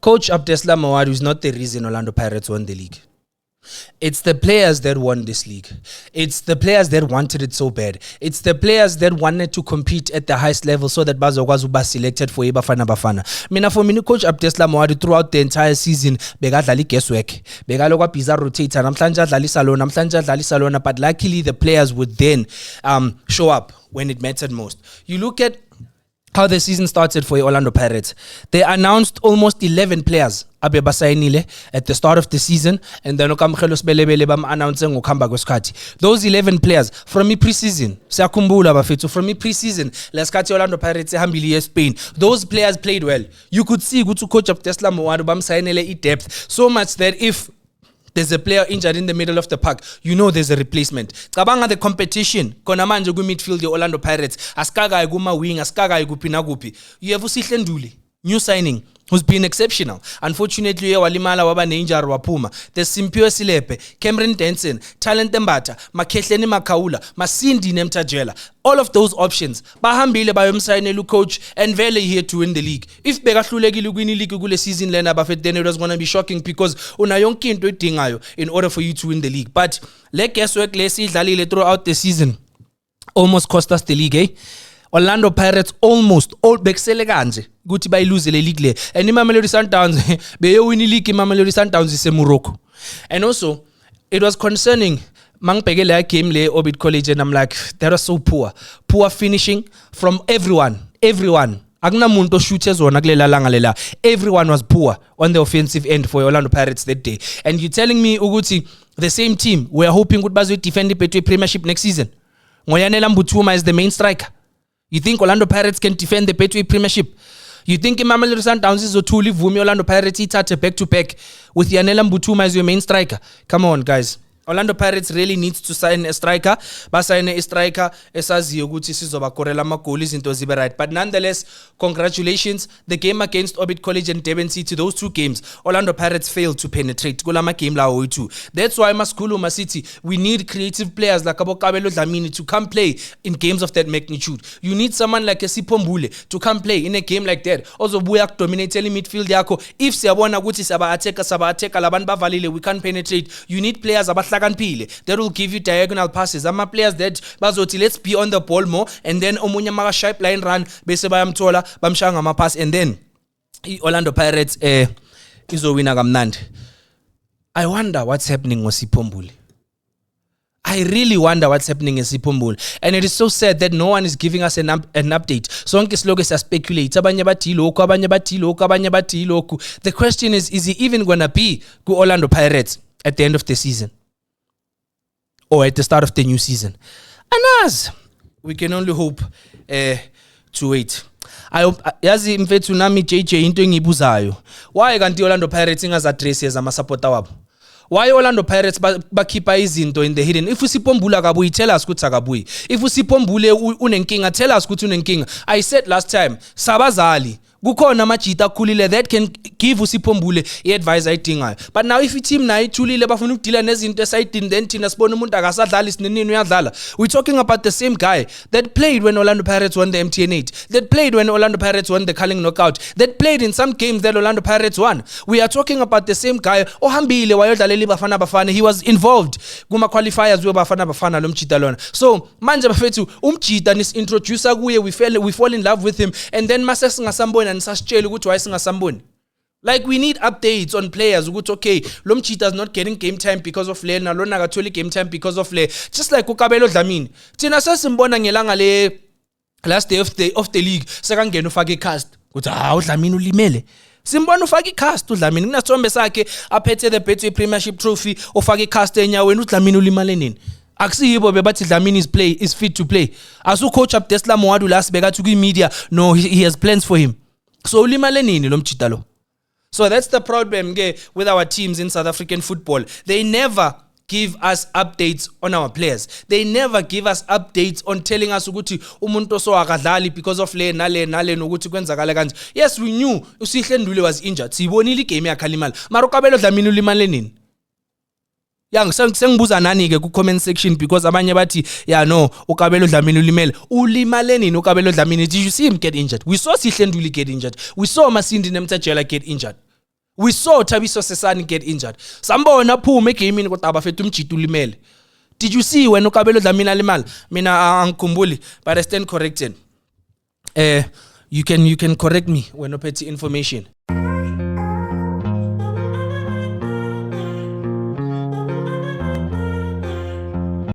Coach Abdeslam Mawadu is not the reason Orlando Pirates won the league. It's the players that won this league. It's the players that wanted it so bad. It's the players that wanted to compete at the highest level so that bazokwazi uba selected for Bafana Bafana. For me, Coach Abdeslam Mawadu throughout the entire season bekadlala guesswork. Bekalokwa bizarre rotator. Namhlanje adlalisa lona, but luckily the players would then show up when it mattered most. You look at how the season started for Orlando Pirates. They announced almost 11 players abe basainile at the start of the season, and then okamkhelo sibelebele bam announcing ngokuhamba kwesikhathi. Those 11 players from pre-season, siyakhumbula bafethu, from pre-season lesikhathi Orlando Pirates ehambile eSpain, those players played well. You could see ukuthi Coach Abdeslam Mawadu bamsayinele i-depth so much that if there's a player injured in the middle of the park, you know there's a replacement. Cabanga the competition, kona manje ku midfield the Orlando Pirates, askagayi kuma wing, askagayi kuphi nakuphi. You have uSihle Nduli, new signing, who's been exceptional. Unfortunately, walimala waba ne-injury waphuma. There's Simpiwe Silepe, Cameron Denson, Talent Mbata, Makhehleni Makaula, Masindi Nemtajela. All of those options, bahambile bayomsayinela coach and vele here to win the league. If bekahlulekile ukwini league kule season lena bafet, then it was going to be shocking because una yonke into edingayo in order for you to win the league. But le guesswork le sidlalile throughout the season almost cost us the league, eh? Orlando Pirates almost all bekusele kanje ukuthi bayilose le league le, and iMamelodi Sundowns beyewina league iMamelodi Sundowns ise Morocco. And also it was concerning mangibheke le game le Orbit College, and I'm like, that was so poor finishing from everyone. Akunamuntu shoot ezona kulela langa lela. Everyone was poor on the offensive end for Orlando Pirates that day. And you telling me ukuthi the same team we are hoping ukuthi bazo defend the Betway Premiership next season? Ngoyanela Mbuthuma is the main striker. You think Orlando Pirates can defend the Betway Premiership? You think iMamelodi Sundowns is Zotuli Vumi Orlando Pirates ithathe back to back with Yanela Mbuthuma as your main striker? Come on, guys. Orlando Pirates really needs to sign a striker. Basayine a striker esaziyo ukuthi sizobakorela amagoli izinto zibe right. But nonetheless, congratulations. The game against Orbit College and Durban City, those two games, Orlando Pirates failed to penetrate. Kulama game la oyi2. That's why Maskhuluma City, we need creative players like Kabelo Dlamini to come play in games of that magnitude. You need someone like Sipho Mbule to come play in a game like that. Also buya dominate eli midfield yakho. If siyabona ukuthi saba attacker labantu bavalile, we can't penetrate. You need players that will give you diagonal passes. Ama players that bazothi let's be on the ball more, and then omunye maka sharp line run bese bayamthola bamshaya ngama pass, and then Orlando Pirates izowina kamnandi. I wonder what's happening with Sipho Mbule. I really wonder what's happening in Sipho Mbule. And it is so sad that no one is giving us an update. Sonke siloke siyaspekulate. Abanye bathi lokho, abanye bathi lokho. The question is he even going to be ku Orlando Pirates at the end of the season? Or at the start of the new season? And as we can only hope to wait. I hope yazi mfethu nami JJ into engibuzayo. Why kanti Orlando Pirates ingazaddress as supporter wabo? Why Orlando Pirates bakhipha izinto in the hidden? If uSipho Mbule akabuyi, tell us ukuthi akabuyi. If uSipho Mbule unenkinga, tell us ukuthi unenkinga. I said last time, sabazali kukhona amajita akhulile that can give uSipho Mbule i-advice ayidingayo. But now if i-team nayo ithulile bafuna ukudila nezinto esayidini, then thina sibona umuntu akasadlala isinini uyadlala. We're talking about the same guy that played when Orlando Pirates won the MTN8, that played when Orlando Pirates won the Carling Knockout, that played in some games that Orlando Pirates won. We are talking about the same guy ohambile wayodlalela iBafana Bafana. He was involved kuma qualifiers weBafana Bafana lo mjita lona. So manje bafethu umjita nis introducer kuye, we fall in love with him, and then mase singasambona nisasitshela ukuthi why singasamboni. Like, we need updates on players. Okay, Lomchita is not getting game time because of Le, Nalona Gatoli game time because of Le. Just like Ukabelo Dlamini. Tina Sasimbona ngelanga le last day of the league. Sakangeno fake cast. Kuthi Dlamini ulimele. Simbona ufake cast uDlamini. Kunasithombe sakhe aphethe the Betway Premiership trophy ufake cast enyaweni uDlamini ulimale nini? Akusiyibo bebathi Dlamini is fit to play. Asu coach Abdeslam Mawadu last beka to media. No, he has plans for him. So ulimale nini lo mchita lo? So that's the problem with our teams in South African football. They never give us updates on our players. They never give us updates on telling us ukuthi umuntu so akadlali because of le nale nokuthi kwenzakala kanje. Yes, we knew uSihle Nduli was injured. Sibonile igame yakhe alimala. Mara uKabelo Dlamini ulimale nini? Sengibuza nani ke ku comment section, because abanye bathi no uKabelo Dlamini ulimale nini uKabelo Dlamini? Did you see him get injured? We saw Sihle Nduli get injured. We saw Masindi Nemtajela get injured. We saw Thabiso Sesane get injured. Sambona phuma egamini kodwa abafethu umjito ulimele. Did you see when uKabelo Dlamini alimala? Mina angikhumbuli, but I stand corrected. You can correct me when uphethe information.